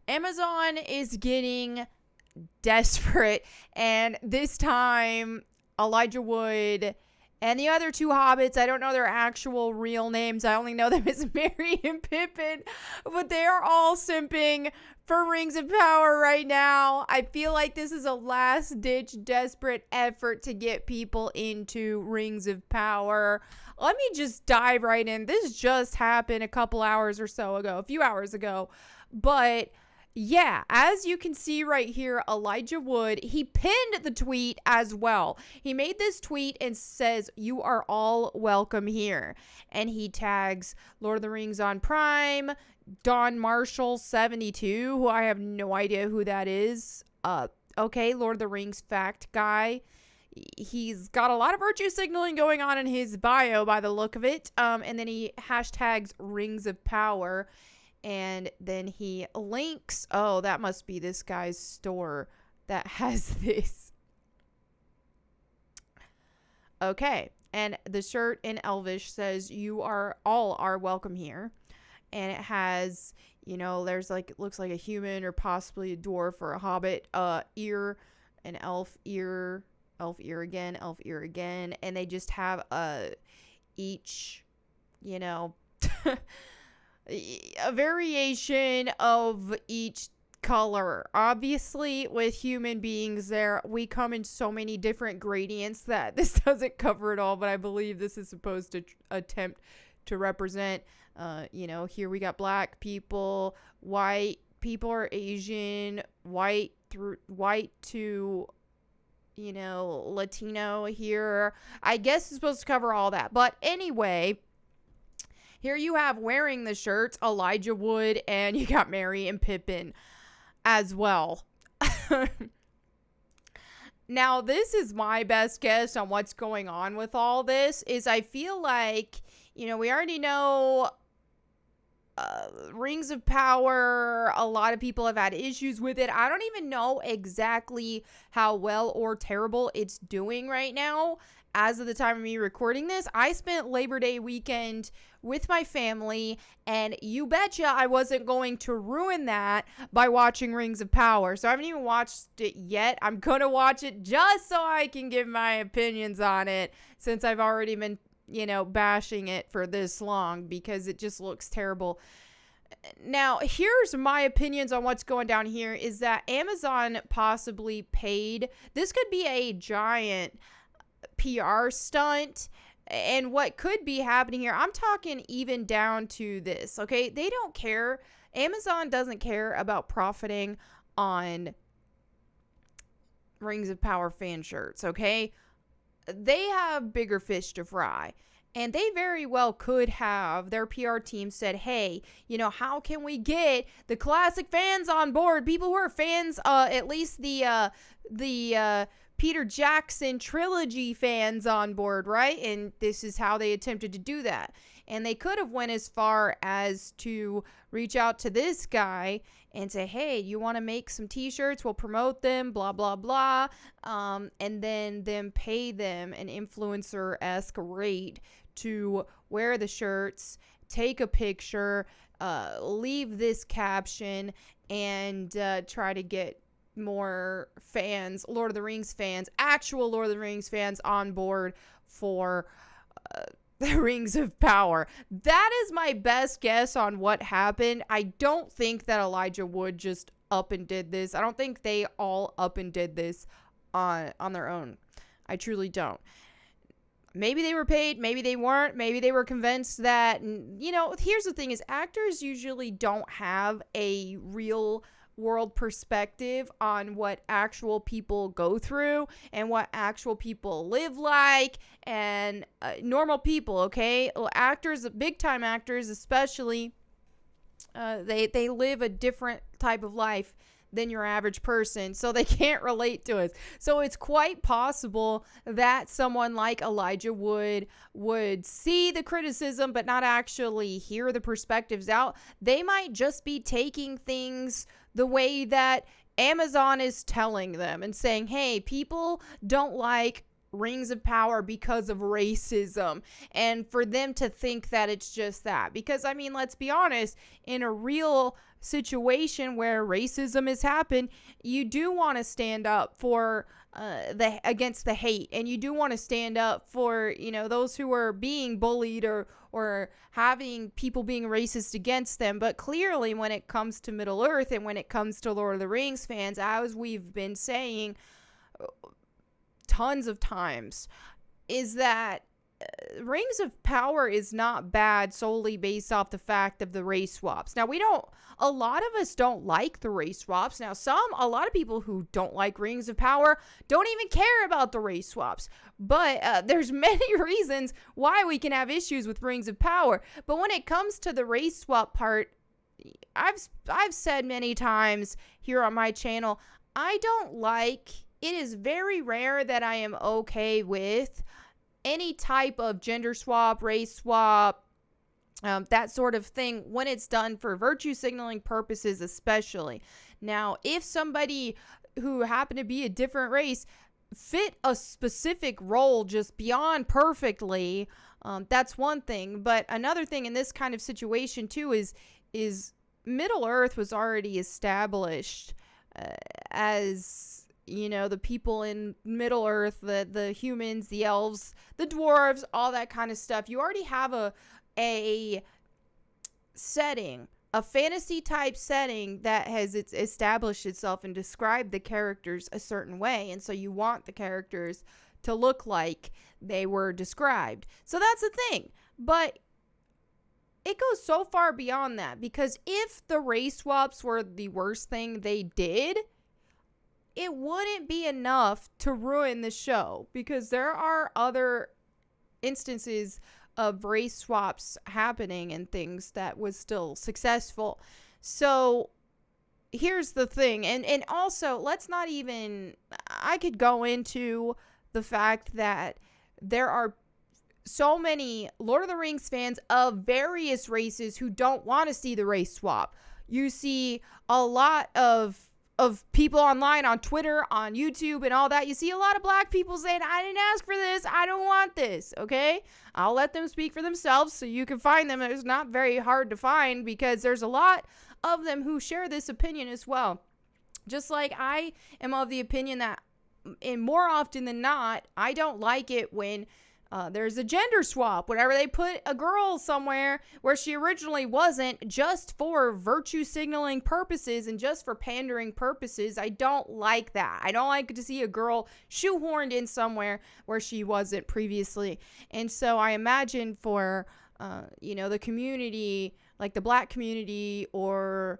Amazon is getting desperate, and this time Elijah Wood and the other two hobbits, I don't know their actual real names, I only know them as Merry and Pippin, but they are all simping for Rings of Power right now. I feel like this is a last ditch desperate effort to get people into Rings of Power. Let me just dive right in. This just happened a couple hours or so ago, a few hours ago, but yeah, as you can see right here, Elijah Wood, he pinned the tweet as well. He made this tweet and says, "You are all welcome here." And he tags Lord of the Rings on Prime, Don Marshall 72, who I have no idea who that is. Okay, Lord of the Rings fact guy. He's got a lot of virtue signaling going on in his bio by the look of it. And then he hashtags Rings of Power. And then he links, oh, that must be this guy's store that has this. Okay. And the shirt in Elvish says, "You are all are welcome here." And it has, there's looks like a human or possibly a dwarf or a hobbit ear, an elf ear again, elf ear again. And they just have each, a variation of each color. Obviously, with human beings we come in so many different gradients that this doesn't cover it all, but I believe this is supposed to attempt to represent, here we got black people, white people are Asian, white to Latino here. I guess it's supposed to cover all that. But anyway, here you have wearing the shirts Elijah Wood, and you got Merry and Pippin as well. Now, this is my best guess on what's going on with all this, is I feel like, we already know Rings of Power, a lot of people have had issues with it. I don't even know exactly how well or terrible it's doing right now. As of the time of me recording this, I spent Labor Day weekend with my family, and you betcha I wasn't going to ruin that by watching Rings of Power. So I haven't even watched it yet. I'm going to watch it just so I can give my opinions on it, since I've already been, bashing it for this long because it just looks terrible. Now, here's my opinions on what's going down here, is that Amazon possibly paid. This could be a giant PR stunt, and what could be happening here, I'm talking even down to this, okay? They don't care. Amazon doesn't care about profiting on Rings of Power fan shirts, okay? They have bigger fish to fry. And they very well could have, their PR team said, "Hey, how can we get the classic fans on board? People who are fans, at least the Peter Jackson trilogy fans on board," right? And this is how they attempted to do that. And they could have went as far as to reach out to this guy and say, "Hey, you want to make some t-shirts? We'll promote them, blah, blah, blah." And then pay them an influencer-esque rate to wear the shirts, take a picture, leave this caption, and try to get more fans, Lord of the Rings fans, actual Lord of the Rings fans on board for the Rings of Power. That is my best guess on what happened. I don't think that Elijah Wood just up and did this. I don't think they all up and did this on their own. I truly don't. Maybe they were paid, maybe they weren't, maybe they were convinced that, here's the thing, is actors usually don't have a real world perspective on what actual people go through and what actual people live like, and normal people, okay? Actors, big time actors especially, they live a different type of life than your average person, so they can't relate to us. So it's quite possible that someone like Elijah Wood would see the criticism but not actually hear the perspectives out. They might just be taking things the way that Amazon is telling them and saying, "Hey, people don't like Rings of Power because of racism," and for them to think that it's just that. Because, let's be honest, in a real situation where racism has happened, you do want to stand up for against the hate, and you do want to stand up for, you know, those who are being bullied or having people being racist against them. But clearly, when it comes to Middle Earth and when it comes to Lord of the Rings fans, as we've been saying tons of times, is that Rings of Power is not bad solely based off the fact of the race swaps. Now, a lot of us don't like the race swaps. Now, a lot of people who don't like Rings of Power don't even care about the race swaps. But there's many reasons why we can have issues with Rings of Power. But when it comes to the race swap part, I've said many times here on my channel, it is very rare that I am okay with any type of gender swap, race swap, that sort of thing, when it's done for virtue signaling purposes especially. Now, if somebody who happened to be a different race fit a specific role just beyond perfectly, that's one thing. But another thing in this kind of situation too is Middle Earth was already established as, you know, the people in Middle Earth, the humans, the elves, the dwarves, all that kind of stuff. You already have a setting, a fantasy type setting that has established itself and described the characters a certain way. And so you want the characters to look like they were described. So that's the thing. But it goes so far beyond that, because if the race swaps were the worst thing they did, it wouldn't be enough to ruin the show, because there are other instances of race swaps happening and things that was still successful. So here's the thing. And also, I could go into the fact that there are so many Lord of the Rings fans of various races who don't want to see the race swap. You see a lot of people online, on Twitter, on YouTube, and all that. You see a lot of black people saying, I didn't ask for this, I don't want this, okay? I'll let them speak for themselves, so you can find them. It's not very hard to find, because there's a lot of them who share this opinion as well. Just like I am of the opinion that, and more often than not, I don't like it when there's a gender swap, whenever they put a girl somewhere where she originally wasn't, just for virtue signaling purposes and just for pandering purposes. I don't like that. I don't like to see a girl shoehorned in somewhere where she wasn't previously. And so I imagine for, the community, like the black community, or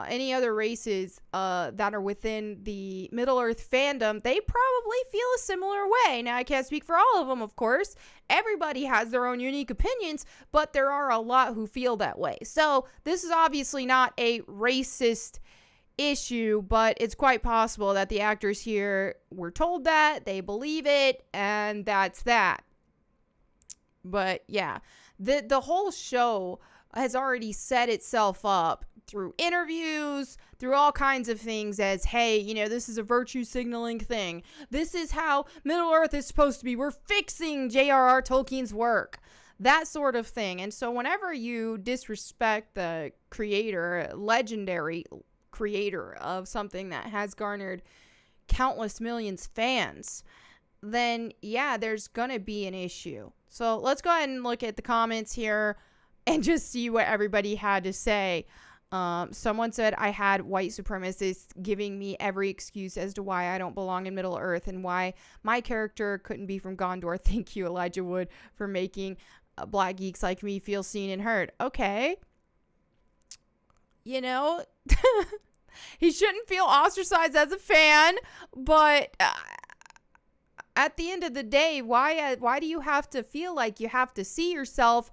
any other races that are within the Middle Earth fandom, they probably feel a similar way. Now, I can't speak for all of them, of course. Everybody has their own unique opinions, but there are a lot who feel that way. So this is obviously not a racist issue, but it's quite possible that the actors here were told that, they believe it, and that's that. But yeah, the whole show has already set itself up through interviews, through all kinds of things as, hey, this is a virtue signaling thing. This is how Middle Earth is supposed to be. We're fixing J.R.R. Tolkien's work. That sort of thing. And so whenever you disrespect the creator, legendary creator of something that has garnered countless millions fans, then yeah, there's gonna be an issue. So let's go ahead and look at the comments here and just see what everybody had to say. Someone said, I had white supremacists giving me every excuse as to why I don't belong in Middle Earth and why my character couldn't be from Gondor. Thank you, Elijah Wood, for making black geeks like me feel seen and heard. Okay. He shouldn't feel ostracized as a fan, but at the end of the day, why do you have to feel like you have to see yourself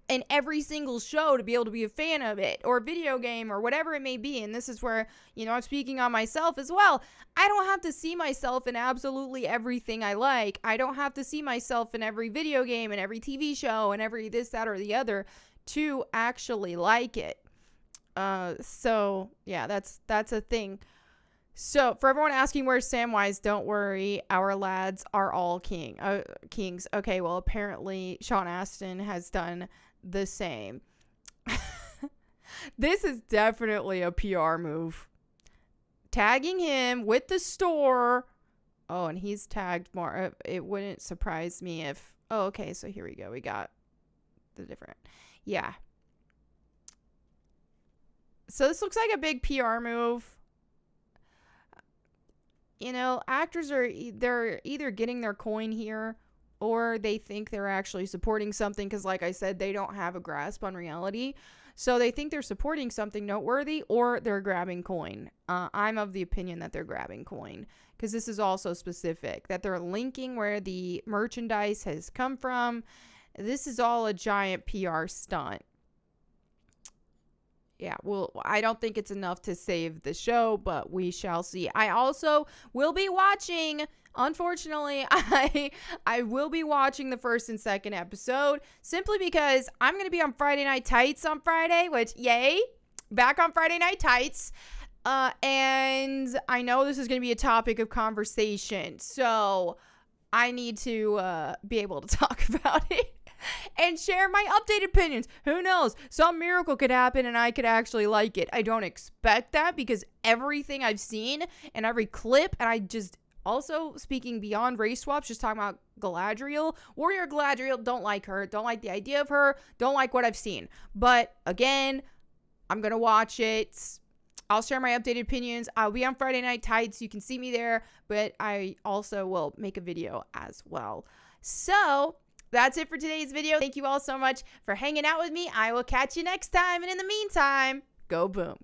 in every single show to be able to be a fan of it, or video game, or whatever it may be? And this is where, I'm speaking on myself as well. I don't have to see myself in absolutely everything I like. I don't have to see myself in every video game and every TV show and every this, that, or the other to actually like it. So yeah, that's a thing. So for everyone asking where's Samwise, don't worry, our lads are all kings. Okay, well, apparently Sean Astin has done the same. This is definitely a PR move. Tagging him with the store. Oh, and he's tagged more. It wouldn't surprise me if... Oh, okay, so here we go. We got the different... Yeah. So this looks like a big PR move. You know, actors they're either getting their coin here or they think they're actually supporting something because, like I said, they don't have a grasp on reality. So they think they're supporting something noteworthy or they're grabbing coin. I'm of the opinion that they're grabbing coin because this is also specific, that they're linking where the merchandise has come from. This is all a giant PR stunt. Yeah, well, I don't think it's enough to save the show, but we shall see. I also will be watching, unfortunately, I will be watching the first and second episode simply because I'm going to be on Friday Night Tights on Friday, which, yay, back on Friday Night Tights. And I know this is going to be a topic of conversation, so I need to be able to talk about it. And share my updated opinions. Who knows? Some miracle could happen and I could actually like it. I don't expect that because everything I've seen and every clip, and I just also speaking beyond race swaps, just talking about Galadriel, Warrior Galadriel, don't like her, don't like the idea of her, don't like what I've seen. But again, I'm going to watch it. I'll share my updated opinions. I'll be on Friday Night Tights. You can see me there, but I also will make a video as well. So that's it for today's video. Thank you all so much for hanging out with me. I will catch you next time. And in the meantime, go boom.